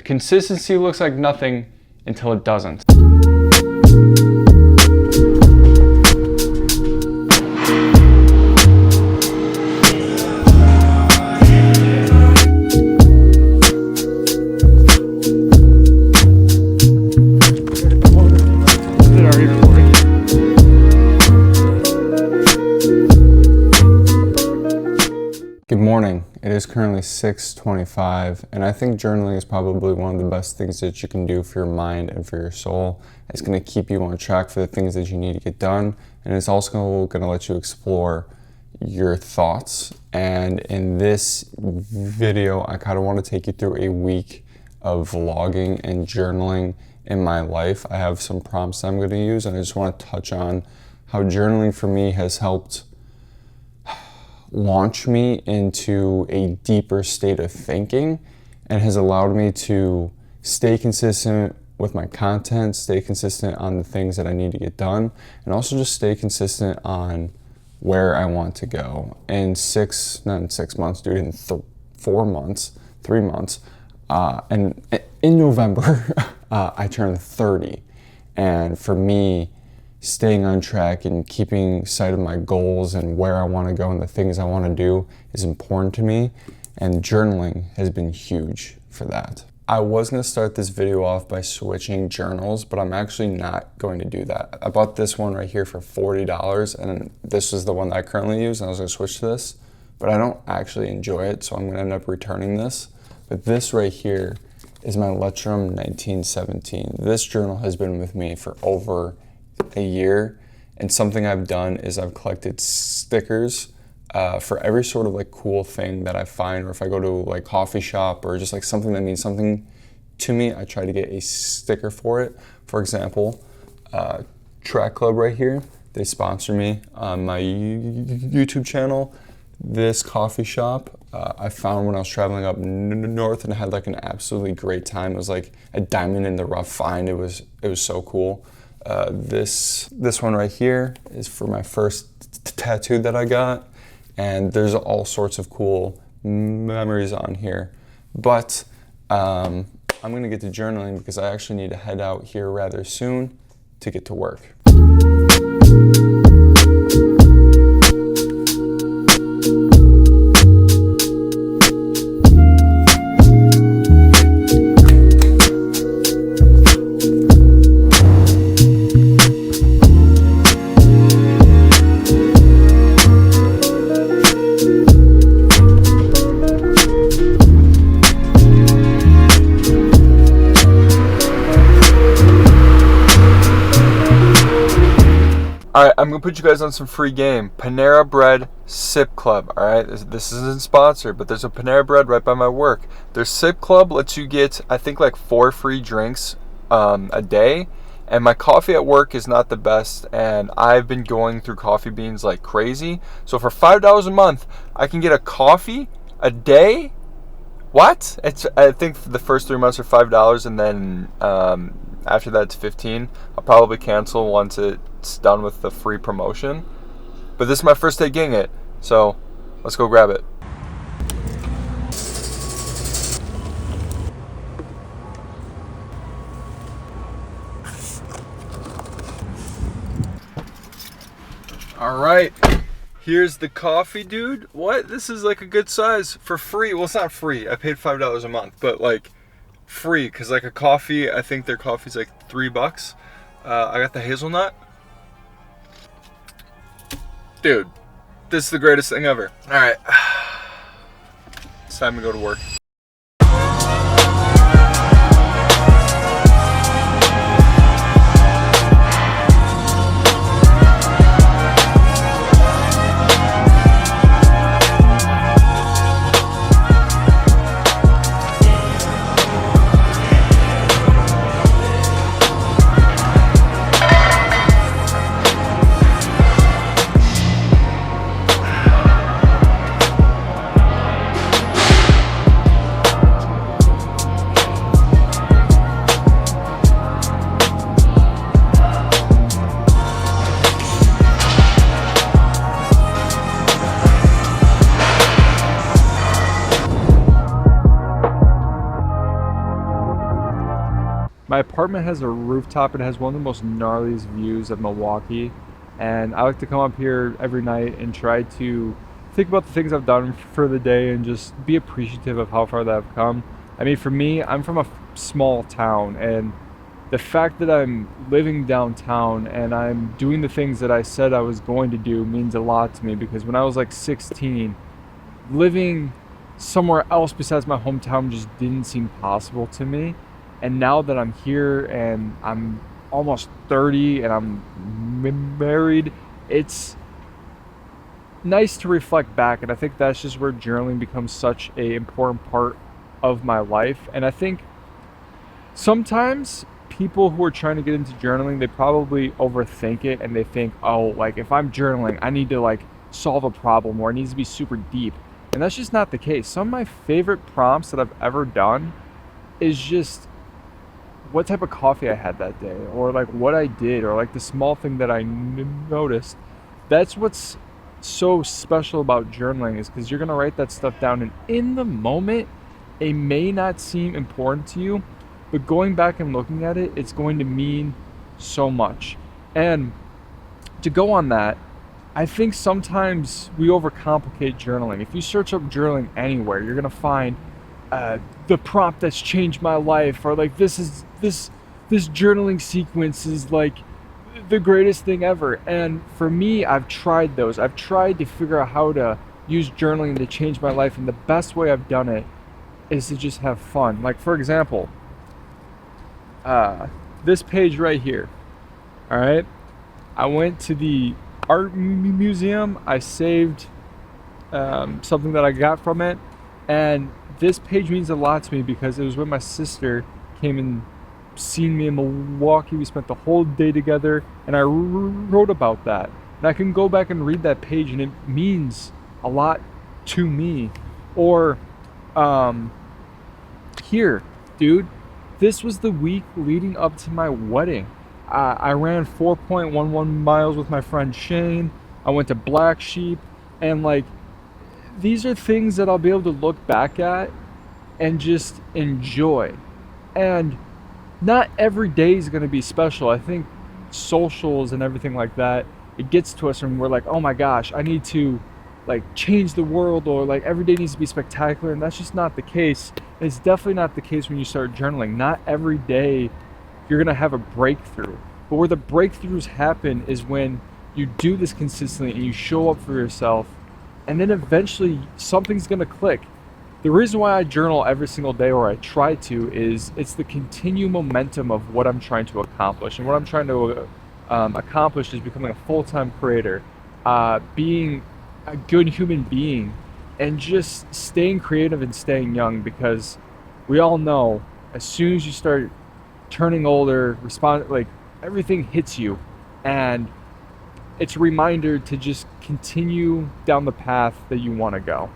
Consistency looks like nothing until it doesn't. Good morning. It is currently 6:25, and I think journaling is probably one of the best things that you can do for your mind and for your soul. It's going to keep you on track for the things that you need to get done, and it's also going to let you explore your thoughts. And in this video, I kind of want to take you through a week of vlogging and journaling in my life. I have some prompts I'm going to use, and I just want to touch on how journaling for me has helped launch me into a deeper state of thinking and has allowed me to stay consistent with my content, stay consistent on the things that I need to get done, and also just stay consistent on where I want to go. In 4 months, 3 months, and in November, I turned 30. And for me, staying on track and keeping sight of my goals and where I want to go and the things I want to do is important to me, and journaling has been huge for that. I was going to start this video off by switching journals, but I'm actually not going to do that. I bought this one right here for $40, and this is the one that I currently use, and I was going to switch to this, but I don't actually enjoy it, so I'm going to end up returning this. But this right here is my Letrum 1917. This journal has been with me for over a year, and something I've done is I've collected stickers for every sort of like cool thing that I find, or if I go to like coffee shop or just like something that means something to me, I try to get a sticker for it. For example, Track Club right here, they sponsor me on my YouTube channel. This coffee shop I found when I was traveling up north, and I had like an absolutely great time. It was like a diamond in the rough find. It was so cool. This one right here is for my first tattoo that I got, and there's all sorts of cool memories on here. But I'm gonna get to journaling because I actually need to head out here rather soon to get to work. Alright, I'm going to put you guys on some free game. Panera Bread Sip Club. Alright, this isn't sponsored, but there's a Panera Bread right by my work. Their Sip Club lets you get, I think, like 4 free drinks a day. And my coffee at work is not the best, and I've been going through coffee beans like crazy. So for $5 a month, I can get a coffee a day? What? I think the first 3 months are $5, and then after that it's $15. I'll probably cancel once it's done with the free promotion. But this is my first day getting it, so let's go grab it. Alright, here's the coffee, dude. What? This is like a good size for free. Well, it's not free. I paid $5 a month, but like free, because like a coffee, I think their coffee's like $3. I got the hazelnut. Dude, this is the greatest thing ever. Alright, it's time to go to work. My apartment has a rooftop. It has one of the most gnarliest views of Milwaukee. And I like to come up here every night and try to think about the things I've done for the day and just be appreciative of how far that I've come. I mean, for me, I'm from a small town, and the fact that I'm living downtown and I'm doing the things that I said I was going to do means a lot to me, because when I was like 16, living somewhere else besides my hometown just didn't seem possible to me. And now that I'm here and I'm almost 30 and I'm married, it's nice to reflect back. And I think that's just where journaling becomes such a important part of my life. And I think sometimes people who are trying to get into journaling, they probably overthink it, and they think, oh, like if I'm journaling, I need to like solve a problem, or it needs to be super deep. And that's just not the case. Some of my favorite prompts that I've ever done is just what type of coffee I had that day, or like what I did, or like the small thing that I noticed. That's what's so special about journaling, is because you're going to write that stuff down, and in the moment it may not seem important to you, but going back and looking at it, it's going to mean so much. And to go on that, I think sometimes we overcomplicate journaling. If you search up journaling anywhere, you're gonna find the prompt that's changed my life, or like this journaling sequence is like the greatest thing ever. And for me, I've tried those. I've tried to figure out how to use journaling to change my life, and the best way I've done it is to just have fun. Like, for example, this page right here. All right, I went to the art museum. I saved something that I got from it, and this page means a lot to me because it was when my sister came and seen me in Milwaukee. We spent the whole day together, and I wrote about that. And I can go back and read that page, and it means a lot to me. Or here, dude, this was the week leading up to my wedding. I ran 4.11 miles with my friend Shane. I went to Black Sheep, and like, these are things that I'll be able to look back at and just enjoy. And not every day is going to be special. I think socials and everything like that, it gets to us and we're like, oh my gosh, I need to like change the world, or like every day needs to be spectacular. And that's just not the case. And it's definitely not the case when you start journaling. Not every day you're going to have a breakthrough. But where the breakthroughs happen is when you do this consistently and you show up for yourself, and then eventually something's going to click. The reason why I journal every single day, or I try to, is it's the continued momentum of what I'm trying to accomplish. And what I'm trying to accomplish is becoming a full-time creator, being a good human being, and just staying creative and staying young, because we all know as soon as you start turning older, like everything hits you, and it's a reminder to just continue down the path that you want to go.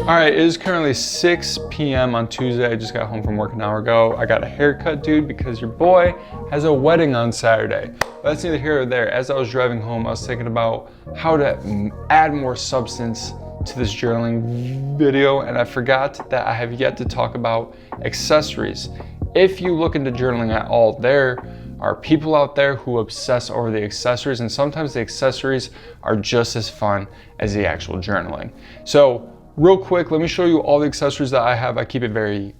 All right, it is currently 6 p.m. on Tuesday. I just got home from work an hour ago. I got a haircut, dude, because your boy has a wedding on Saturday. But that's neither here or there. As I was driving home, I was thinking about how to add more substance to this journaling video, and I forgot that I have yet to talk about accessories. If you look into journaling at all, there are people out there who obsess over the accessories, and sometimes the accessories are just as fun as the actual journaling. So real quick, let me show you all the accessories that I have. I keep it very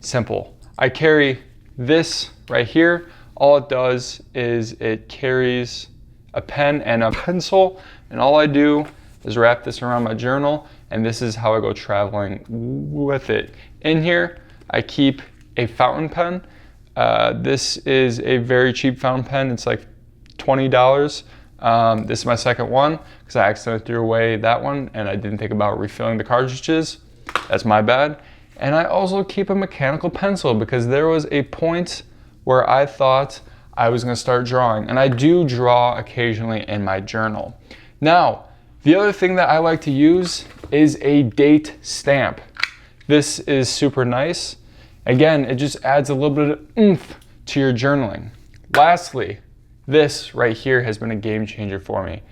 simple. I carry this right here. All it does is it carries a pen and a pencil, and all I do is wrap this around my journal, and this is how I go traveling with it. In here, I keep a fountain pen. This is a very cheap fountain pen. It's like $20. This is my second one because I accidentally threw away that one and I didn't think about refilling the cartridges. That's my bad. And I also keep a mechanical pencil because there was a point where I thought I was going to start drawing, and I do draw occasionally in my journal. Now, the other thing that I like to use is a date stamp. This is super nice. Again, it just adds a little bit of oomph to your journaling. Lastly, this right here has been a game changer for me.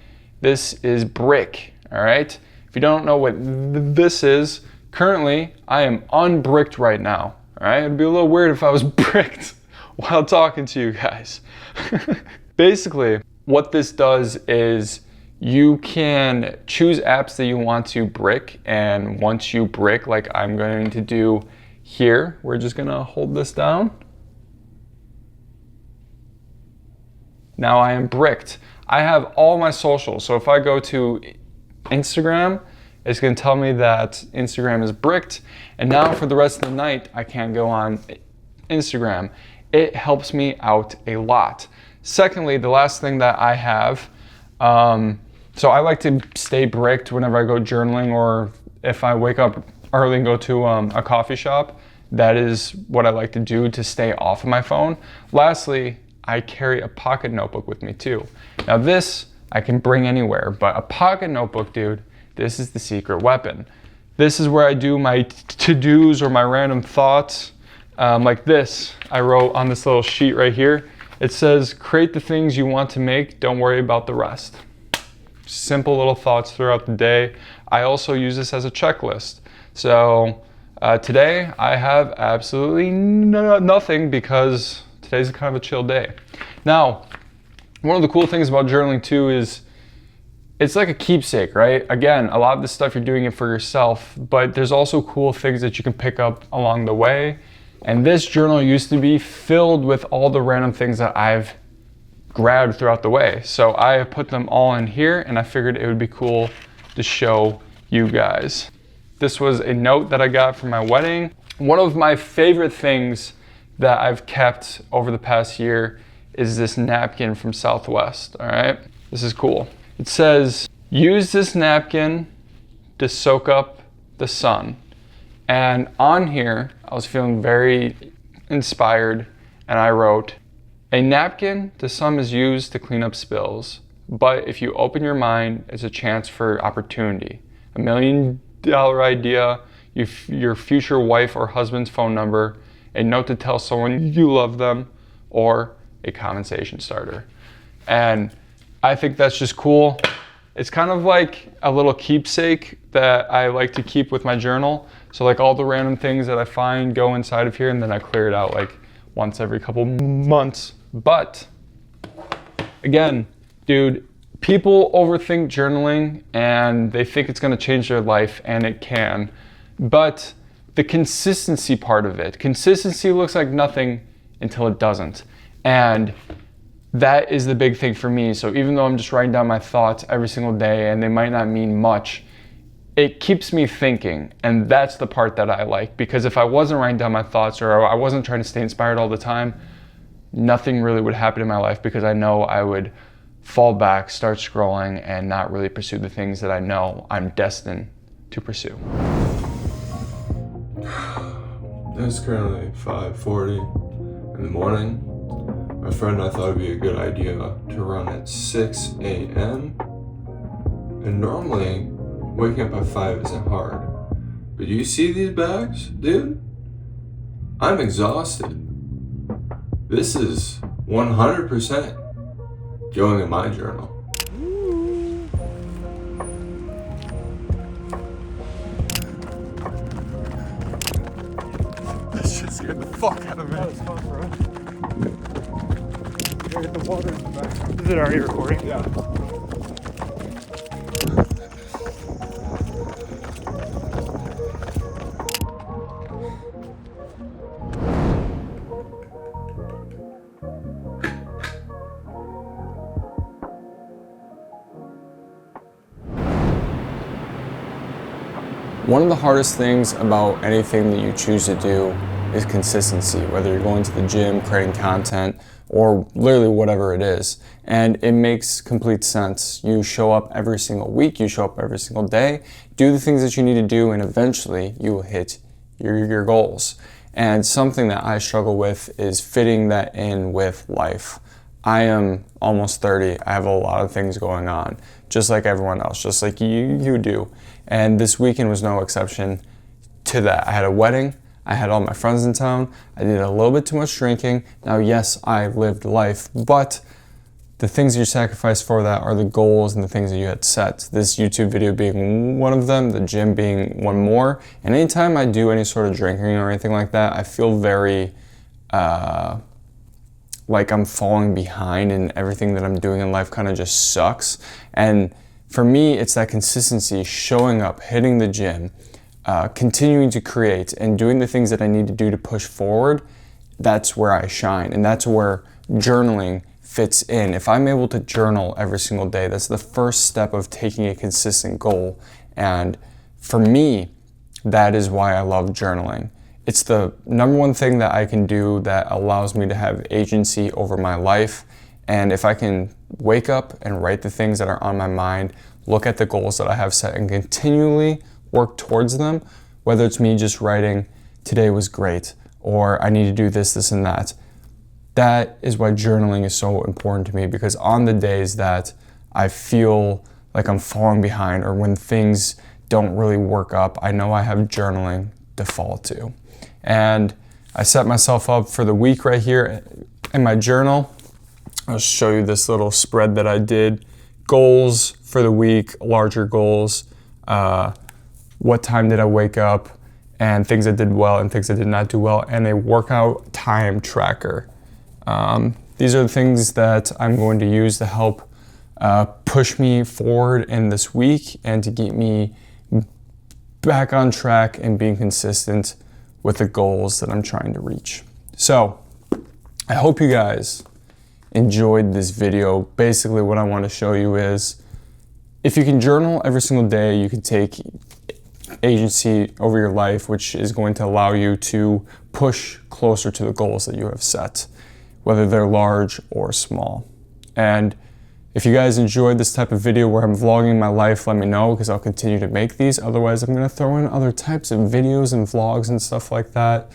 This is brick, all right? If you don't know what this is, currently I am unbricked right now, all right? It'd be a little weird if I was bricked while talking to you guys. Basically, what this does is you can choose apps that you want to brick, and once you brick, like I'm going to do here, we're just gonna hold this down. Now I am bricked. I have all my socials, so if I go to Instagram, it's gonna tell me that Instagram is bricked, and now for the rest of the night, I can't go on Instagram. It helps me out a lot. Secondly, the last thing that I have, so I like to stay bricked whenever I go journaling, or if I wake up early and go to a coffee shop. That is what I like to do to stay off of my phone. Lastly, I carry a pocket notebook with me too. Now this I can bring anywhere, but a pocket notebook, dude, this is the secret weapon. This is where I do my to-dos or my random thoughts. Like this, I wrote on this little sheet right here. It says, create the things you want to make, don't worry about the rest. Simple little thoughts throughout the day. I also use this as a checklist. So today I have absolutely nothing because today's kind of a chill day. Now, one of the cool things about journaling too is it's like a keepsake, right? Again, a lot of this stuff you're doing it for yourself, but there's also cool things that you can pick up along the way. And this journal used to be filled with all the random things that I've grabbed throughout the way. So I have put them all in here, and I figured it would be cool to show you guys. This was a note that I got from my wedding. One of my favorite things that I've kept over the past year is this napkin from Southwest, all right? This is cool. It says, use this napkin to soak up the sun. And on here, I was feeling very inspired, and I wrote, a napkin to some is used to clean up spills, but if you open your mind, it's a chance for opportunity. $1 million idea, your future wife or husband's phone number, a note to tell someone you love them, or a conversation starter. And I think that's just cool. It's kind of like a little keepsake that I like to keep with my journal. So like all the random things that I find go inside of here, and then I clear it out like once every couple months. But again, dude, people overthink journaling and they think it's gonna change their life, and it can. But the consistency part of it, consistency looks like nothing until it doesn't. And that is the big thing for me. So even though I'm just writing down my thoughts every single day and they might not mean much, it keeps me thinking. And that's the part that I like, because if I wasn't writing down my thoughts or I wasn't trying to stay inspired all the time, nothing really would happen in my life, because I know I would fall back, start scrolling, and not really pursue the things that I know I'm destined to pursue. It's currently 5:40 in the morning. My friend and I thought it'd be a good idea to run at 6 a.m. And normally, waking up at 5 isn't hard. But you see these bags, dude? I'm exhausted. This is 100% going in my journal. That shit scared the fuck out of me. That was fun, bro. Get the water in the back. Is it already recording? Yeah. One of the hardest things about anything that you choose to do is consistency, whether you're going to the gym, creating content, or literally whatever it is. And it makes complete sense. You show up every single week, you show up every single day, do the things that you need to do, and eventually you will hit your goals. And something that I struggle with is fitting that in with life. I am almost 30. I have a lot of things going on, just like everyone else, just like you do. And this weekend was no exception to that. I had a wedding, I had all my friends in town. I did a little bit too much drinking. Now, yes, I lived life, but the things you sacrifice for that are the goals and the things that you had set. This YouTube video being one of them, the gym being one more. And anytime I do any sort of drinking or anything like that, I feel very like I'm falling behind and everything that I'm doing in life kind of just sucks. And for me, it's that consistency, showing up, hitting the gym, continuing to create and doing the things that I need to do to push forward. That's where I shine, and that's where journaling fits in. If I'm able to journal every single day, that's the first step of taking a consistent goal. And for me, that is why I love journaling. It's the number one thing that I can do that allows me to have agency over my life. And if I can wake up and write the things that are on my mind, look at the goals that I have set and continually work towards them, whether it's me just writing, today was great, or I need to do this, this, and that. That is why journaling is so important to me, because on the days that I feel like I'm falling behind or when things don't really work up, I know I have journaling to fall to. And I set myself up for the week right here in my journal. I'll show you this little spread that I did. Goals for the week, larger goals, what time did I wake up, and things I did well and things I did not do well, and a workout time tracker. These are the things that I'm going to use to help push me forward in this week and to keep me back on track and being consistent with the goals that I'm trying to reach. So I hope you guys enjoyed this video. Basically what I want to show you is if you can journal every single day, you can take agency over your life, which is going to allow you to push closer to the goals that you have set, whether they're large or small. And if you guys enjoyed this type of video where I'm vlogging my life, let me know, because I'll continue to make these. Otherwise, I'm going to throw in other types of videos and vlogs and stuff like that.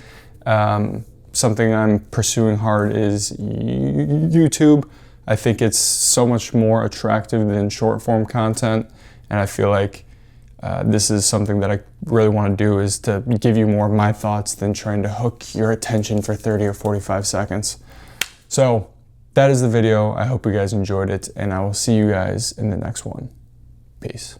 Something I'm pursuing hard is YouTube. I think it's so much more attractive than short form content, and I feel like this is something that I really want to do, is to give you more of my thoughts than trying to hook your attention for 30 or 45 seconds. So that is the video. I hope you guys enjoyed it, and I will see you guys in the next one. Peace.